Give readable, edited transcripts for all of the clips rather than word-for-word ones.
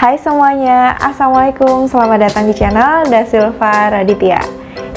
Hai semuanya, Assalamualaikum, selamat datang di channel Dasilva Raditya.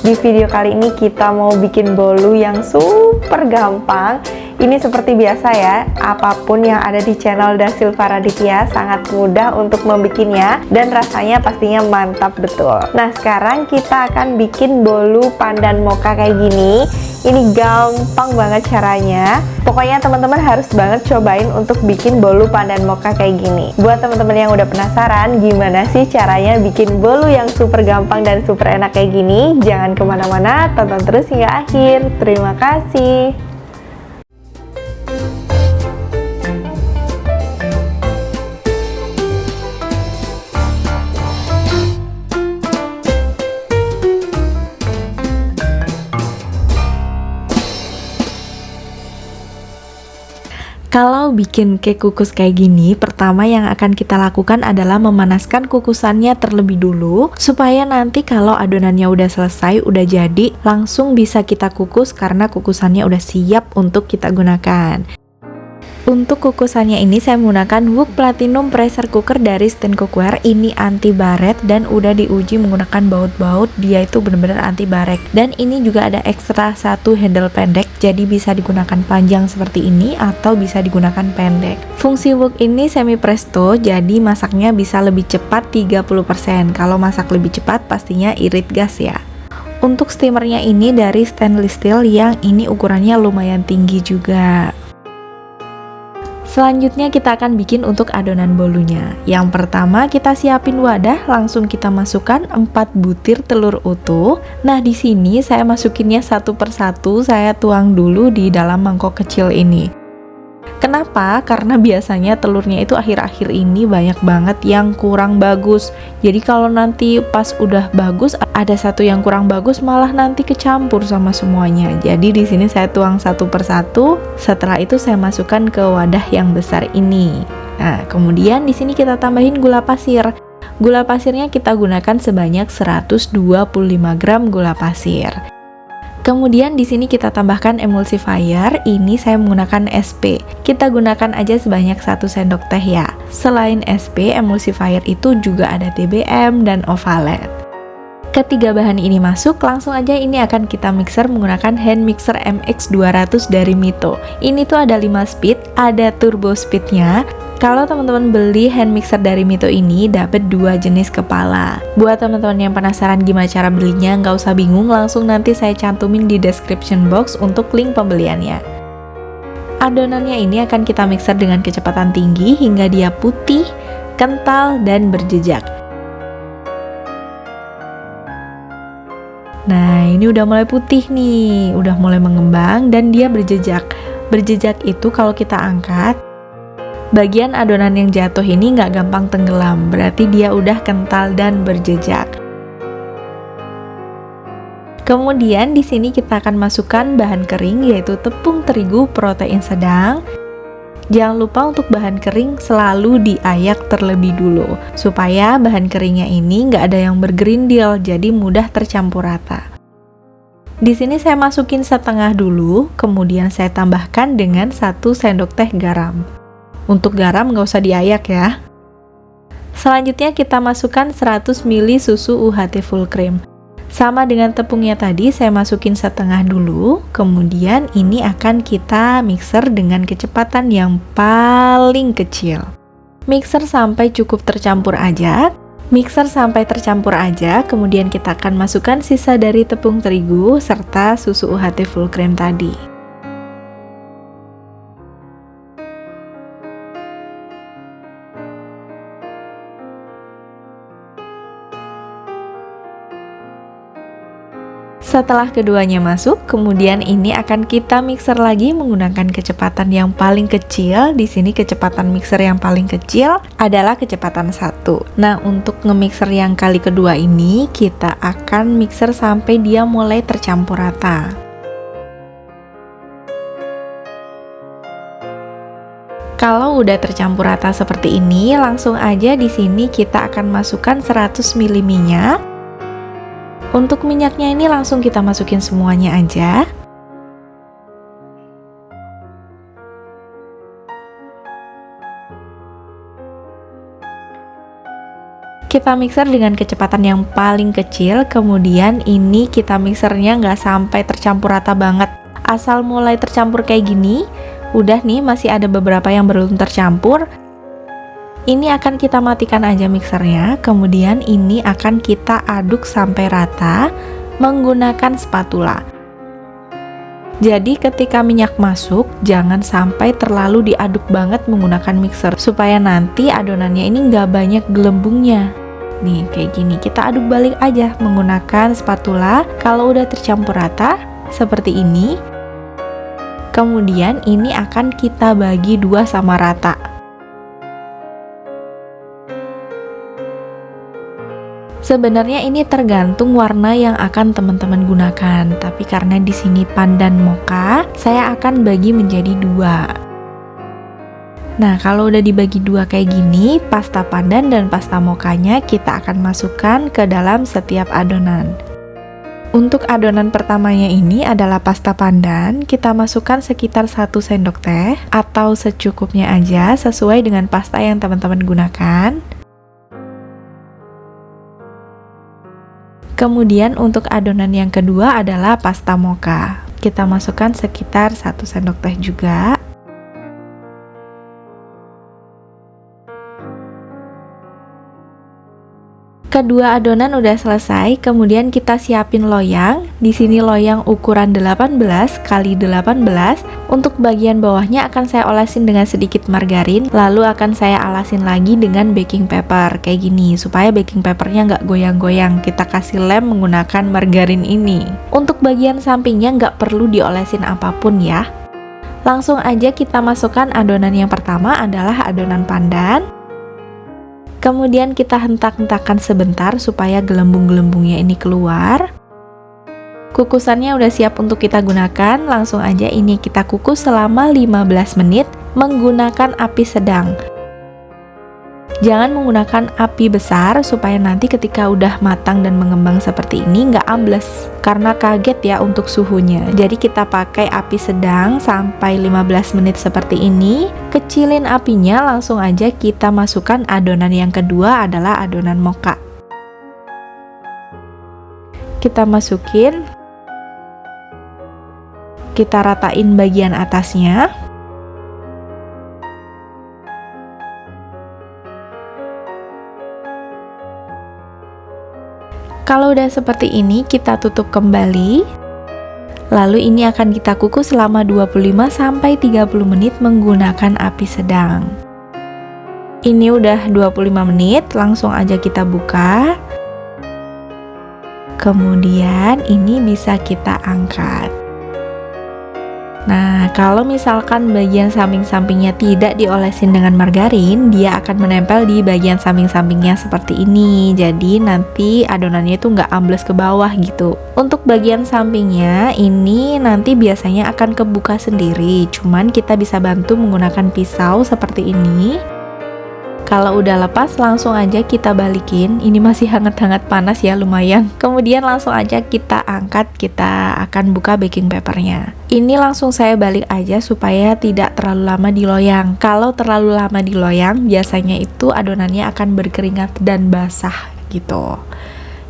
Di video kali ini kita mau bikin bolu yang super gampang. Ini seperti biasa ya, apapun yang ada di channel Dasilva Raditya sangat mudah untuk membikinnya dan rasanya pastinya mantap betul. Nah sekarang kita akan bikin bolu pandan mocha kayak gini. Ini gampang banget caranya. Pokoknya teman-teman harus banget cobain untuk bikin bolu pandan mocha kayak gini. Buat teman-teman yang udah penasaran gimana sih caranya bikin bolu yang super gampang dan super enak kayak gini, jangan kemana-mana, tonton terus hingga akhir. Terima kasih. Kalau bikin cake kukus kayak gini, pertama yang akan kita lakukan adalah memanaskan kukusannya terlebih dulu, supaya nanti kalau adonannya udah selesai, udah jadi, langsung bisa kita kukus karena kukusannya udah siap untuk kita gunakan. Untuk kukusannya ini saya menggunakan Wok Platinum Pressure Cooker dari Stand Cookware. Ini anti baret dan udah diuji menggunakan baut-baut, dia itu benar-benar anti baret. Dan ini juga ada ekstra satu handle pendek, jadi bisa digunakan panjang seperti ini atau bisa digunakan pendek. Fungsi wok ini semi presto, jadi masaknya bisa lebih cepat 30%. Kalau masak lebih cepat pastinya irit gas ya. Untuk steamernya ini dari stainless steel yang ini ukurannya lumayan tinggi juga. Selanjutnya kita akan bikin untuk adonan bolunya. Yang pertama kita siapin wadah, langsung kita masukkan 4 butir telur utuh. Nah di sini saya masukinnya satu persatu, saya tuang dulu di dalam mangkok kecil ini. Kenapa? Karena biasanya telurnya itu akhir-akhir ini banyak banget yang kurang bagus. Jadi kalau nanti pas udah bagus ada satu yang kurang bagus, malah nanti kecampur sama semuanya. Jadi di sini saya tuang satu persatu. Setelah itu saya masukkan ke wadah yang besar ini. Nah, kemudian di sini kita tambahin gula pasir. Gula pasirnya kita gunakan sebanyak 125 gram gula pasir. Kemudian di sini kita tambahkan emulsifier, ini saya menggunakan SP. Kita gunakan aja sebanyak 1 sendok teh ya. Selain SP, emulsifier itu juga ada TBM dan Ovalet. Ketiga bahan ini masuk, langsung aja ini akan kita mixer menggunakan hand mixer MX200 dari Mito. Ini tuh ada 5 speed, ada turbo speednya. Kalau teman-teman beli hand mixer dari Mito ini dapat 2 jenis kepala. Buat teman-teman yang penasaran gimana cara belinya, nggak usah bingung, langsung nanti saya cantumin di description box untuk link pembeliannya. Adonannya ini akan kita mixer dengan kecepatan tinggi hingga dia putih, kental, dan berjejak. Nah ini udah mulai putih nih, udah mulai mengembang dan dia berjejak. Berjejak itu kalau kita angkat, bagian adonan yang jatuh ini nggak gampang tenggelam, berarti dia udah kental dan berjejak. Kemudian di sini kita akan masukkan bahan kering yaitu tepung terigu protein sedang. Jangan lupa untuk bahan kering selalu diayak terlebih dulu supaya bahan keringnya ini nggak ada yang bergerindil, jadi mudah tercampur rata. Di sini saya masukin setengah dulu, kemudian saya tambahkan dengan 1 sendok teh garam. Untuk garam nggak usah diayak ya. Selanjutnya kita masukkan 100 ml susu UHT full cream. Sama dengan tepungnya tadi, saya masukin setengah dulu. Kemudian ini akan kita mixer dengan kecepatan yang paling kecil. Mixer sampai cukup tercampur aja. Mixer sampai tercampur aja. Kemudian kita akan masukkan sisa dari tepung terigu serta susu UHT full cream tadi. Setelah keduanya masuk, kemudian ini akan kita mixer lagi menggunakan kecepatan yang paling kecil. Di sini kecepatan mixer yang paling kecil adalah kecepatan 1. Nah, untuk nge-mixer yang kali kedua ini, kita akan mixer sampai dia mulai tercampur rata. Kalau udah tercampur rata seperti ini, langsung aja di sini kita akan masukkan 100 ml minyak. Untuk minyaknya ini langsung kita masukin semuanya aja. Kita mixer dengan kecepatan yang paling kecil, kemudian ini kita mixernya nggak sampai tercampur rata banget. Asal mulai tercampur kayak gini, udah nih masih ada beberapa yang belum tercampur. Ini akan kita matikan aja mixernya, kemudian ini akan kita aduk sampai rata menggunakan spatula. Jadi ketika minyak masuk, jangan sampai terlalu diaduk banget menggunakan mixer, supaya nanti adonannya ini nggak banyak gelembungnya. Nih kayak gini, kita aduk balik aja menggunakan spatula. Kalau udah tercampur rata seperti ini, kemudian ini akan kita bagi dua sama rata. Sebenarnya ini tergantung warna yang akan teman-teman gunakan, tapi karena di sini pandan mocha, saya akan bagi menjadi dua. Nah, kalau udah dibagi dua kayak gini, pasta pandan dan pasta mochanya kita akan masukkan ke dalam setiap adonan. Untuk adonan pertamanya ini adalah pasta pandan, kita masukkan sekitar 1 sendok teh atau secukupnya aja sesuai dengan pasta yang teman-teman gunakan. Kemudian untuk adonan yang kedua adalah pasta mocha. Kita masukkan sekitar 1 sendok teh juga. Kedua adonan udah selesai, kemudian kita siapin loyang. Di sini loyang ukuran 18 x 18. Untuk bagian bawahnya akan saya olesin dengan sedikit margarin, lalu akan saya alasin lagi dengan baking paper kayak gini, supaya baking papernya nggak goyang-goyang. Kita kasih lem menggunakan margarin ini. Untuk bagian sampingnya nggak perlu diolesin apapun ya. Langsung aja kita masukkan adonan yang pertama adalah adonan pandan. Kemudian kita hentak-hentakan sebentar supaya gelembung-gelembungnya ini keluar. Kukusannya udah siap untuk kita gunakan, langsung aja ini kita kukus selama 15 menit menggunakan api sedang. Jangan menggunakan api besar supaya nanti ketika udah matang dan mengembang seperti ini nggak ambles, karena kaget ya untuk suhunya. Jadi kita pakai api sedang sampai 15 menit seperti ini. Kecilin apinya, langsung aja kita masukkan adonan yang kedua adalah adonan mocha. Kita masukin, kita ratain bagian atasnya. Kalau udah seperti ini, kita tutup kembali. Lalu ini akan kita kukus selama 25-30 menit menggunakan api sedang. Ini udah 25 menit, langsung aja kita buka. Kemudian ini bisa kita angkat. Nah, kalau misalkan bagian samping-sampingnya tidak diolesin dengan margarin, dia akan menempel di bagian samping-sampingnya seperti ini. Jadi nanti adonannya itu nggak ambles ke bawah gitu. Untuk bagian sampingnya ini nanti biasanya akan kebuka sendiri, cuman kita bisa bantu menggunakan pisau seperti ini. Kalau udah lepas, langsung aja kita balikin. Ini masih hangat-hangat panas ya, lumayan. Kemudian langsung aja kita angkat, kita akan buka baking papernya. Ini langsung saya balik aja supaya tidak terlalu lama di loyang. Kalau terlalu lama di loyang, biasanya itu adonannya akan berkeringat dan basah gitu.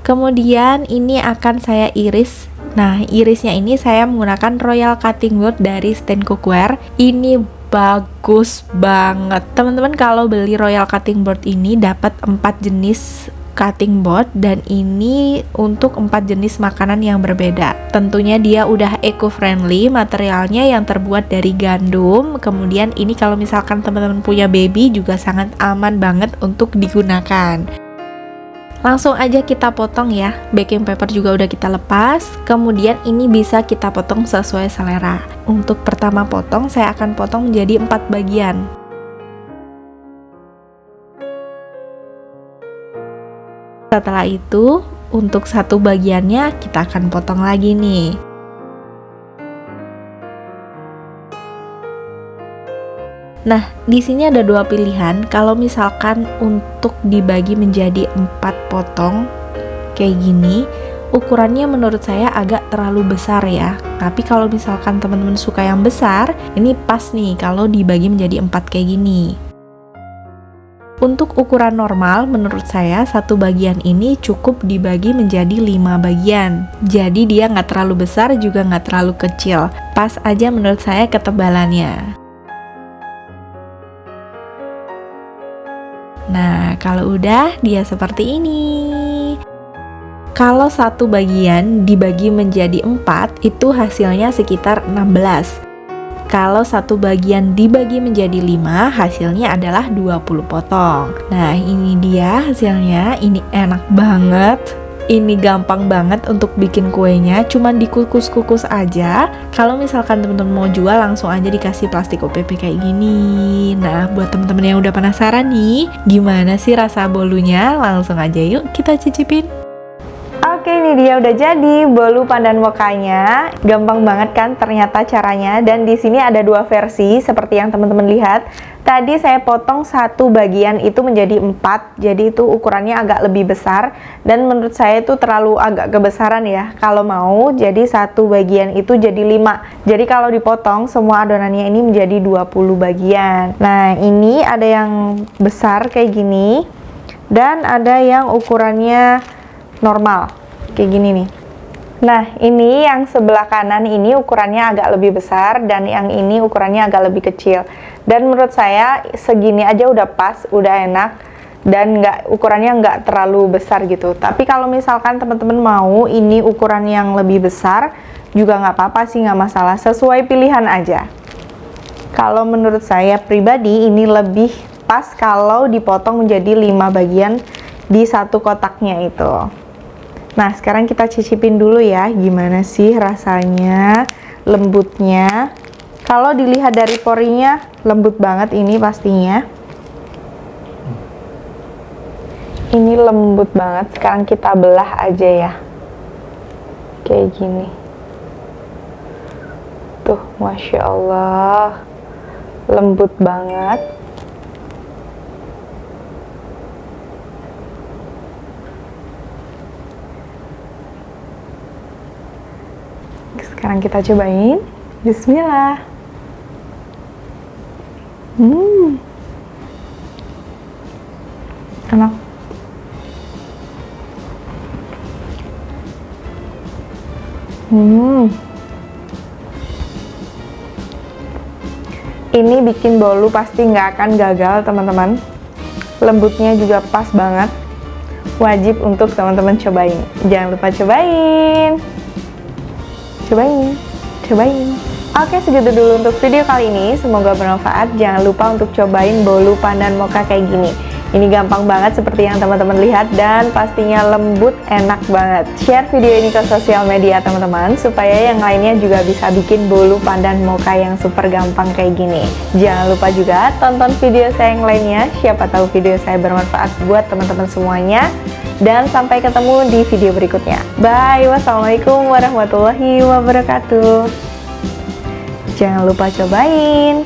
Kemudian ini akan saya iris. Nah, irisnya ini saya menggunakan Royal Cutting Board dari Stand Cookware. Ini bagus banget teman-teman. Kalau beli Royal Cutting Board ini dapat 4 jenis cutting board, dan ini untuk 4 jenis makanan yang berbeda. Tentunya dia udah eco-friendly, materialnya yang terbuat dari gandum. Kemudian ini kalau misalkan teman-teman punya baby juga sangat aman banget untuk digunakan. Langsung aja kita potong ya. Baking paper juga udah kita lepas. Kemudian ini bisa kita potong sesuai selera. Untuk pertama potong, saya akan potong menjadi 4 bagian. Setelah itu, untuk satu bagiannya kita akan potong lagi nih. Nah, di sini ada 2 pilihan. Kalau misalkan untuk dibagi menjadi 4 potong kayak gini, ukurannya menurut saya agak terlalu besar ya. Tapi kalau misalkan teman-teman suka yang besar, ini pas nih kalau dibagi menjadi 4 kayak gini. Untuk ukuran normal, menurut saya satu bagian ini cukup dibagi menjadi 5 bagian. Jadi dia nggak terlalu besar juga nggak terlalu kecil. Pas aja menurut saya ketebalannya. Nah, kalau udah dia seperti ini. Kalau satu bagian dibagi menjadi 4, itu hasilnya sekitar 16. Kalau satu bagian dibagi menjadi 5, hasilnya adalah 20 potong. Nah, ini dia hasilnya. Ini enak banget. Ini gampang banget untuk bikin kuenya, cuman dikukus-kukus aja. Kalau misalkan teman-teman mau jual, langsung aja dikasih plastik OPP kayak gini. Nah, buat teman-teman yang udah penasaran nih, gimana sih rasa bolunya? Langsung aja yuk kita cicipin. Oke, ini dia udah jadi bolu pandan mokanya. Gampang banget kan ternyata caranya. Dan di sini ada 2 versi seperti yang teman-teman lihat. Tadi saya potong satu bagian itu menjadi 4, jadi itu ukurannya agak lebih besar. Dan menurut saya itu terlalu agak kebesaran ya. Kalau mau, jadi satu bagian itu jadi 5. Jadi kalau dipotong, semua adonannya ini menjadi 20 bagian. Nah, ini ada yang besar kayak gini. Dan ada yang ukurannya normal, kayak gini nih. Nah, ini yang sebelah kanan ini ukurannya agak lebih besar dan yang ini ukurannya agak lebih kecil. Dan menurut saya segini aja udah pas, udah enak dan ukurannya nggak terlalu besar gitu. Tapi kalau misalkan teman-teman mau ini ukuran yang lebih besar juga nggak apa-apa sih, nggak masalah, sesuai pilihan aja. Kalau menurut saya pribadi ini lebih pas kalau dipotong menjadi 5 bagian di satu kotaknya itu. Nah, sekarang kita cicipin dulu ya, gimana sih rasanya, lembutnya. Kalau dilihat dari porinya, lembut banget ini pastinya. Ini lembut banget, sekarang kita belah aja ya. Kayak gini. Tuh, Masya Allah, lembut banget. Sekarang kita cobain. Bismillah. Enak. Ini bikin bolu pasti nggak akan gagal teman-teman. Lembutnya juga pas banget. Wajib untuk teman-teman cobain. Jangan lupa cobain. Cobain. Oke, segitu dulu untuk video kali ini. Semoga bermanfaat. Jangan lupa untuk cobain bolu pandan mocha kayak gini. Ini gampang banget seperti yang teman-teman lihat dan pastinya lembut, enak banget. Share video ini ke sosial media teman-teman supaya yang lainnya juga bisa bikin bolu pandan mocha yang super gampang kayak gini. Jangan lupa juga tonton video saya yang lainnya. Siapa tahu video saya bermanfaat buat teman-teman semuanya. Dan sampai ketemu di video berikutnya. Bye. Wassalamualaikum warahmatullahi wabarakatuh. Jangan lupa cobain.